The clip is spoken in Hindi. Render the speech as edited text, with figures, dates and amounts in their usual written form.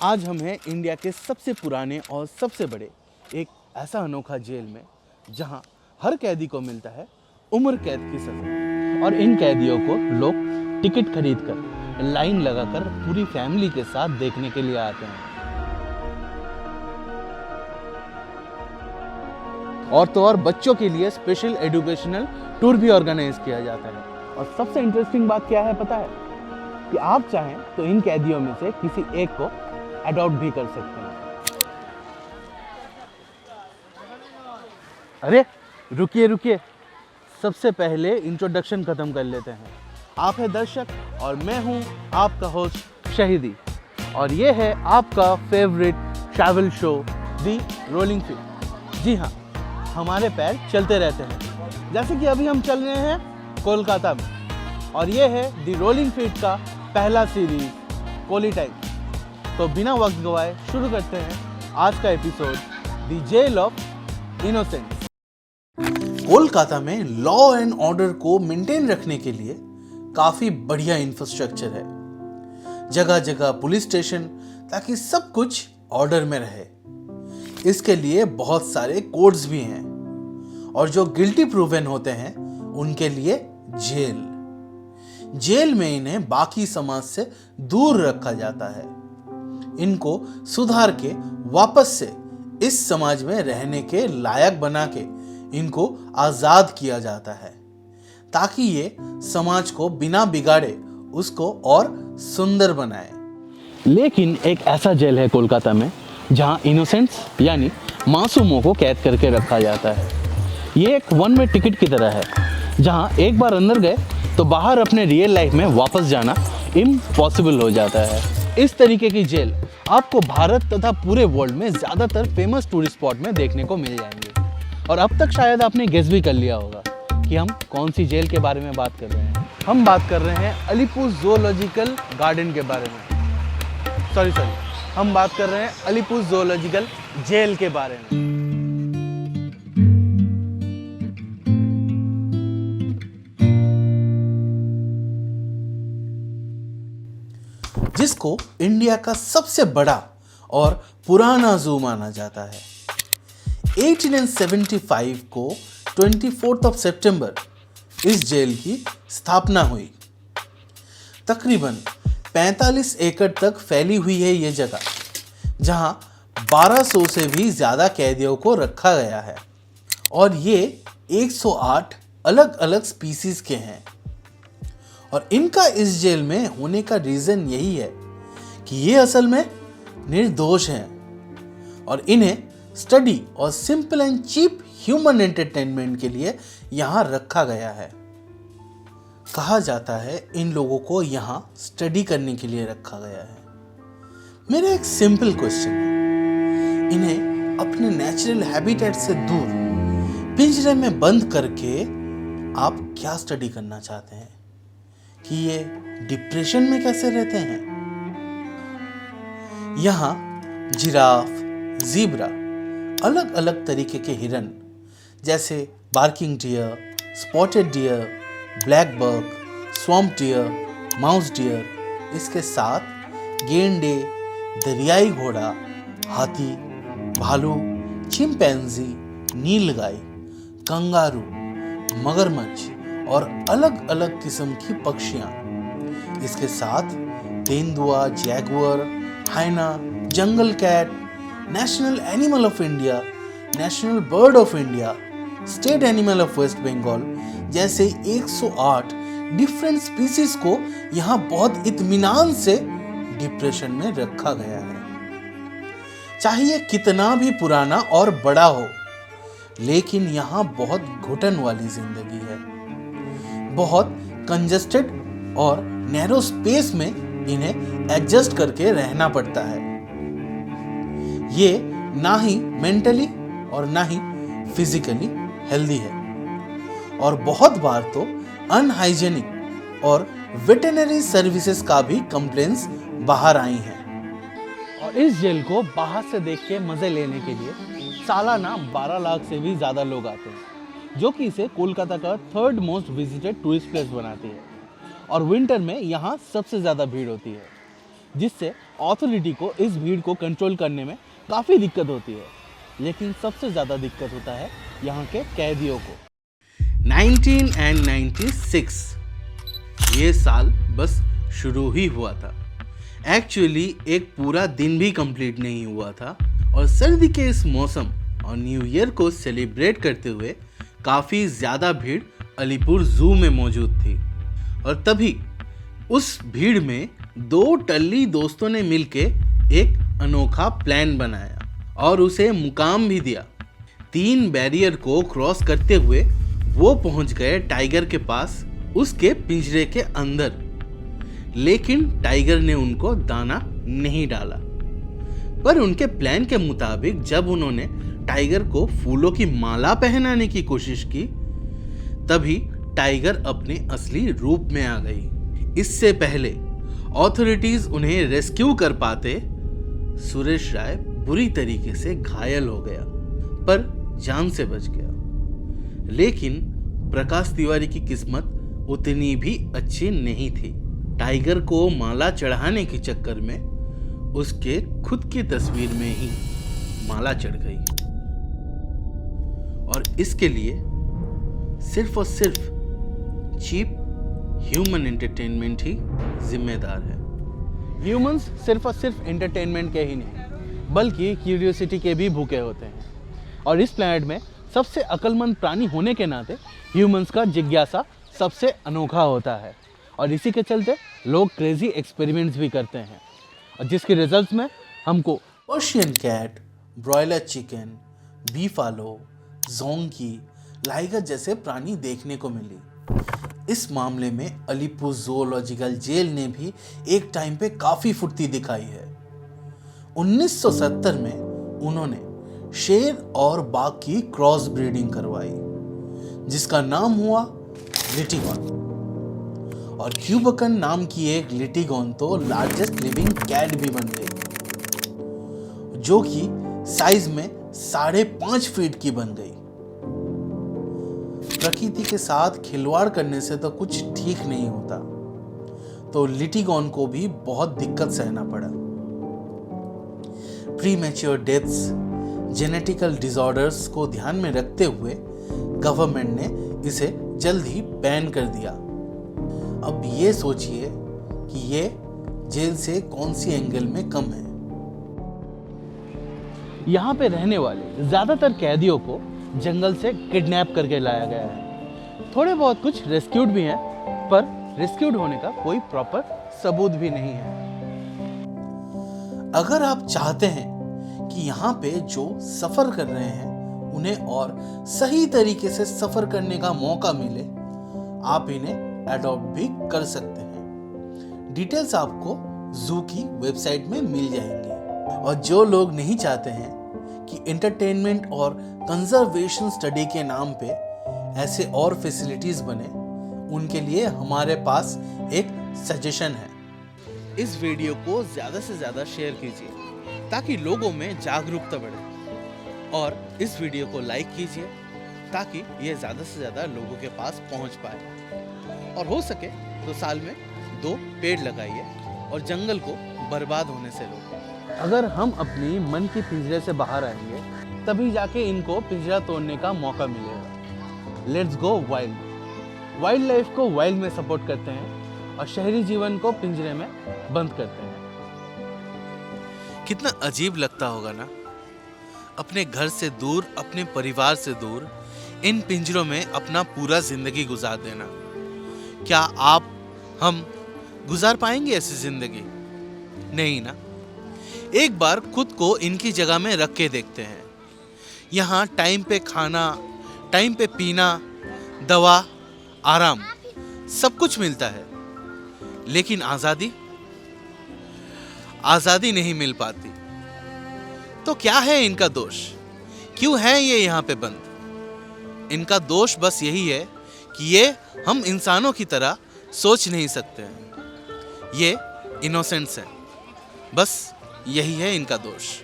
आज हम हैं इंडिया के सबसे पुराने और सबसे बड़े एक ऐसा अनोखा जेल में जहां हर कैदी को मिलता है उम्र कैद की सज़ा। और इन कैदियों को लोग टिकट खरीद कर लाइन लगाकर पूरी फैमिली के साथ देखने के लिए आते हैं। और तो और बच्चों के लिए स्पेशल एजुकेशनल टूर भी ऑर्गेनाइज किया जाता है। और सबसे इंटरेस्टिंग बात क्या है पता है कि आप चाहें तो इन कैदियों में से किसी एक को अडॉप्ट भी कर सकते हैं। अरे रुकिए, सबसे पहले इंट्रोडक्शन खत्म कर लेते हैं। आप है दर्शक और मैं हूं आपका होस्ट शहीदी, और ये है आपका फेवरेट ट्रैवल शो दी रोलिंग फीट। जी हाँ, हमारे पैर चलते रहते हैं, जैसे कि अभी हम चल रहे हैं कोलकाता में, और ये है दी रोलिंग फीट का पहला सीरीज कोली टाइम। तो बिना वक्त गवाए शुरू करते हैं आज का episode the jail of innocence. Kolkata में लॉ एंड ऑर्डर को मेंटेन रखने के लिए काफी बढ़िया इंफ्रास्ट्रक्चर है। जगह जगह पुलिस स्टेशन, ताकि सब कुछ ऑर्डर में रहे। इसके लिए बहुत सारे कोड्स भी हैं, और जो गिल्टी प्रूवन होते हैं उनके लिए जेल में इन्हें बाकी समाज से दूर रखा जाता है। इनको सुधार के वापस से इस समाज में रहने के लायक बना के इनको आजाद किया जाता है, ताकि ये समाज को बिना बिगाड़े उसको और सुंदर बनाए। लेकिन एक ऐसा जेल है कोलकाता में जहां इनोसेंट्स यानी मासूमों को कैद करके रखा जाता है। ये एक वन वे टिकट की तरह है, जहां एक बार अंदर गए तो बाहर अपने रियल लाइफ में वापस जाना इम्पॉसिबल हो जाता है। इस तरीके की जेल आपको भारत तथा पूरे वर्ल्ड में ज़्यादातर फेमस टूरिस्ट स्पॉट में देखने को मिल जाएंगे। और अब तक शायद आपने गेस भी कर लिया होगा कि हम कौन सी जेल के बारे में बात कर रहे हैं। हम बात कर रहे हैं अलीपुर ज़ूलॉजिकल गार्डन के बारे में। सॉरी, हम बात कर रहे हैं अलीपुर ज़ूलॉजिकल जेल के बारे में। जिसको इंडिया का सबसे बड़ा और पुराना जू माना जाता है। 1875 को 24 सितंबर इस जेल की स्थापना हुई। तकरीबन 45 एकड़ तक फैली हुई है ये जगह, जहां 1200 से भी ज़्यादा कैदियों को रखा गया है, और ये 108 अलग अलग स्पीसीज के हैं। और इनका इस जेल में होने का रीज़न यही है कि ये असल में निर्दोष हैं, और इन्हें स्टडी और simple and cheap human entertainment के लिए यहाँ रखा गया है। कहा जाता है इन लोगों को यहाँ स्टडी करने के लिए रखा गया है। मेरा एक सिंपल क्वेश्चन है, इन्हें अपने नेचुरल हैबिटेट से दूर पिंजरे में बंद करके आप क्या स्टडी करना चाहते हैं? कि ये डिप्रेशन में कैसे रहते हैं? यहाँ जिराफ, ज़ीब्रा, अलग अलग तरीके के हिरन जैसे barking deer, spotted deer, blackbuck, swamp deer, mouse deer, इसके साथ गेंडे, दरियाई घोड़ा, हाथी, भालू, चिंपैंजी, नीलगाय, कंगारू, मगरमच्छ और अलग अलग किस्म की पक्षियाँ। इसके साथ तेंदुआ, jaguar, hyena, jungle cat, national animal of India, national bird of India, state animal of West Bengal जैसे 108 डिफरेंट स्पीसीज को यहाँ बहुत इत्मीनान से डिप्रेशन में रखा गया है। चाहे कितना भी पुराना और बड़ा हो, लेकिन यहाँ बहुत घुटन वाली जिंदगी है। बहुत कंजस्टेड और नैरो स्पेस में इन्हें एडजस्ट करके रहना पड़ता है। ये ना ही मेंटली और ना ही फिजिकली हेल्दी है, और बहुत बार तो अनहाइजेनिक और वेटरनरी सर्विसेज का भी कंप्लेंट्स बाहर आई हैं। और इस जेल को बाहर से देख के मजे लेने के लिए सालाना 12 लाख से भी ज़्यादा लोग आते हैं, जो कि इसे कोलकाता का 3rd most visited tourist place बनाती है। और विंटर में यहाँ सबसे ज़्यादा भीड़ होती है। जिससे अथॉरिटी को इस भीड़ को कंट्रोल करने में काफ़ी दिक्कत होती है। लेकिन सबसे ज़्यादा दिक्कत होता है यहाँ के कैदियों को। 1996 ये साल बस शुरू ही हुआ था। एक्चुअली एक पूरा दिन भी कंप्लीट नहीं हुआ था और सर्दी के इस मौसम और न्यू ईयर को सेलिब्रेट करते हुए काफ़ी ज़्यादा भीड़ अलीपुर जू में मौजूद थी। और तभी उस भीड़ में दो टल्ली दोस्तों ने मिलके एक अनोखा प्लान बनाया और उसे मुकाम भी दिया। 3 बैरियर को क्रॉस करते हुए वो पहुंच गए टाइगर के पास, उसके पिंजरे के अंदर। लेकिन टाइगर ने उनको दाना नहीं डाला। पर उनके प्लान के मुताबिक जब उन्होंने टाइगर को फूलों की माला पहनाने की कोशिश की, तभी टाइगर अपने असली रूप में आ गई। इससे पहले अथॉरिटीज उन्हें रेस्क्यू कर पाते, सुरेश राय बुरी तरीके से घायल हो गया पर जान से बच गया। लेकिन प्रकाश तिवारी की किस्मत उतनी भी अच्छी नहीं थी। टाइगर को माला चढ़ाने के चक्कर में उसके खुद की तस्वीर में ही माला चढ़ गई और इसके लिए सिर्फ और सिर्फ चीप ह्यूमन एंटरटेनमेंट ही जिम्मेदार है। ह्यूमंस सिर्फ और सिर्फ एंटरटेनमेंट के ही नहीं बल्कि क्यूरियोसिटी के भी भूखे होते हैं। और इस प्लैनेट में सबसे अक्लमंद प्राणी होने के नाते ह्यूमंस का जिज्ञासा सबसे अनोखा होता है और इसी के चलते लोग क्रेजी एक्सपेरिमेंट्स भी करते हैं और जिसके रिजल्ट्स में हमको Persian cat, broiler chicken, beefalo, zonkey, liger जैसे प्राणी देखने को मिली। इस मामले में अलीपुर ज़ूलॉजिकल जेल ने भी एक टाइम पे काफ़ी फुर्ती दिखाई है। 1970 में उन्होंने शेर और बाघ की क्रॉस ब्रीडिंग करवाई जिसका नाम हुआ लिटिगॉन। और क्यूबकन नाम की एक लिटिगॉन तो लार्जेस्ट लिविंग कैट भी बन गई जो कि साइज में 5.5 फीट की बन गई। प्रकृति के साथ खिलवाड़ करने से तो कुछ ठीक नहीं होता, तो लिटिगॉन को भी बहुत दिक्कत सहना पड़ा। प्रीमेच्योर डेथ्स, जेनेटिकल डिसऑर्डर्स को ध्यान में रखते हुए गवर्नमेंट ने इसे जल्द ही बैन कर दिया। अब ये सोचिए कि ये जेल से कौन सी एंगल में कम है। यहाँ पे रहने वाले ज्यादातर कैदियों को जंगल से किडनैप करके लाया गया है। थोड़े बहुत कुछ रेस्क्यूड भी हैं, पर रेस्क्यूड होने का कोई प्रॉपर सबूत भी नहीं है। अगर आप चाहते हैं कि यहाँ पे जो सफर कर रहे हैं उन्हें और सही तरीके से सफर करने का मौका मिले, आप इन्हें अडॉप्ट भी कर सकते हैं। डिटेल्स आपको जू की वेबसाइट में मिल जाएंगी। और जो लोग नहीं चाहते हैं कि एंटरटेनमेंट और कंजर्वेशन स्टडी के नाम पे ऐसे और फैसिलिटीज बने, उनके लिए हमारे पास एक सजेशन है। इस वीडियो को ज़्यादा से ज़्यादा शेयर कीजिए ताकि लोगों में जागरूकता बढ़े और इस वीडियो को लाइक कीजिए ताकि ये ज़्यादा से ज़्यादा लोगों के पास पहुंच पाए। और हो सके तो साल में 2 पेड़ लगाइए और जंगल को बर्बाद होने से रोकें। अगर हम अपनी मन की पिंजरे से बाहर आएंगे तभी जाके इनको पिंजरा तोड़ने का मौका मिलेगा। Let's go wild. Wild life को वाइल्ड में सपोर्ट करते हैं और शहरी जीवन को पिंजरे में बंद करते हैं। कितना अजीब लगता होगा ना, अपने घर से दूर, अपने परिवार से दूर, इन पिंजरों में अपना पूरा जिंदगी गुजार देना। क्या हम गुजार पाएंगे ऐसी जिंदगी? नहीं ना। एक बार खुद को इनकी जगह में रख के देखते हैं। यहाँ टाइम पे खाना, टाइम पे पीना, दवा, आराम सब कुछ मिलता है, लेकिन आजादी नहीं मिल पाती। तो क्या है इनका दोष? क्यों है ये यहाँ पे बंद? इनका दोष बस यही है कि ये हम इंसानों की तरह सोच नहीं सकते हैं। ये इनोसेंट्स हैं, बस यही है इनका दोष।